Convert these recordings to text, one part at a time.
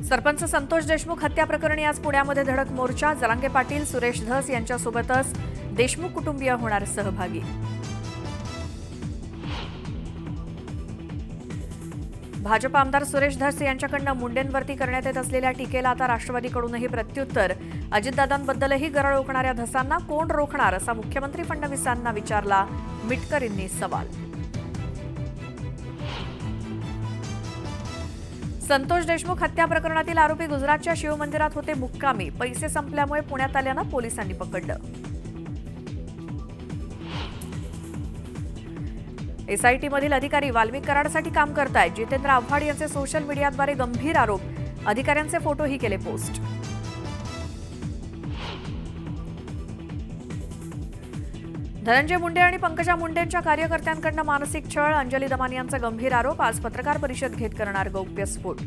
सरपंच संतोष देशमुख हत्या प्रकरणी आज पुण्यामध्ये धडक मोर्चा. जरांगे पाटील, सुरेश धस यांच्यासोबतच देशमुख कुटुंबीय होणार सहभागी. भाजप आमदार सुरेश धस यांच्याकडून मुंडेंवरती करण्यात येत असलेल्या टीकेला आता राष्ट्रवादीकडूनही प्रत्युत्तर. अजितदादांबद्दलही गरळ ओकणाऱ्या धसांना कोण रोखणार असा मुख्यमंत्री फडणवीसांना विचारला मिटकरींनी सवाल. संतोष देशमुख हत्या प्रकरणातील आरोपी गुजरातच्या शिवमंदिरात होते मुक्कामी. पैसे संपल्यामुळे पुण्यात आल्यानं पोलिसांनी पकडलं. एसआयटीमधील अधिकारी वाल्मिक कराडसाठी काम करतायत. जितेंद्र आव्हाड यांचे सोशल मीडियाद्वारे गंभीर आरोप. अधिकाऱ्यांचे फोटोही केले पोस्ट. धनंजय मुंडे आणि पंकजा मुंडेंच्या कार्यकर्त्यांकडून मानसिक छळ. अंजली दमानी यांचा गंभीर आरोप. आज पत्रकार परिषद घेत करणार गौप्यस्फोट.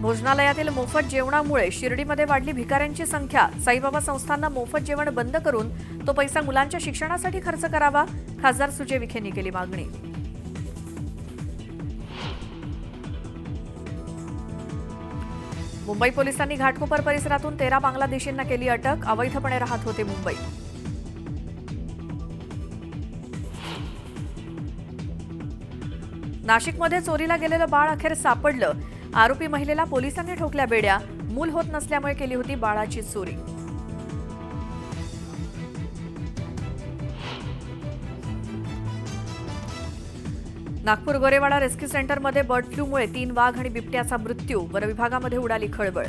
भोजनालयातील मोफत जेवणामुळे शिर्डीमध्ये वाढली भिकाऱ्यांची संख्या. साईबाबा संस्थांना मोफत जेवण बंद करून तो पैसा मुलांच्या शिक्षणासाठी खर्च करावा. खासदार सुजय विखेंनी केली मागणी. मुंबई पोलिसांनी घाटकोपर परिसरातून 13 बांगलादेशींना केली अटक. अवैधपणे राहत होते मुंबईत. नाशिकमध्ये चोरीला गेलेलं बाळ अखेर सापडलं. आरोपी महिलेला पोलिसांनी ठोकल्या बेड्या. मूल होत नसल्यामुळे केली होती बाळाची चोरी. नागपूर गोरेवाडा रेस्क्यू सेंटरमध्ये बर्ड फ्लूमुळे 3 वाघ आणि बिबट्याचा मृत्यू. वनविभागामध्ये उडाली खळबळ.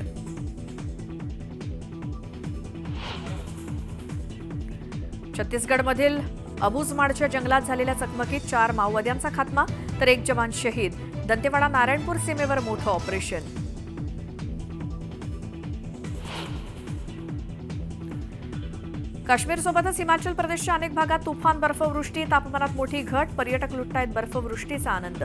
छत्तीसगडमधील अबुझमाडच्या जंगलात झालेल्या चकमकीत 4 माओवाद्यांचा खात्मा तर 1 जवान शहीद. दंतेवाडा नारायणपूर सीमेवर मोठं ऑपरेशन. काश्मीरसोबतच हिमाचल प्रदेशच्या अनेक भागात तुफान बर्फवृष्टी. तापमानात मोठी घट. पर्यटक लुटतायत बर्फवृष्टीचा आनंद.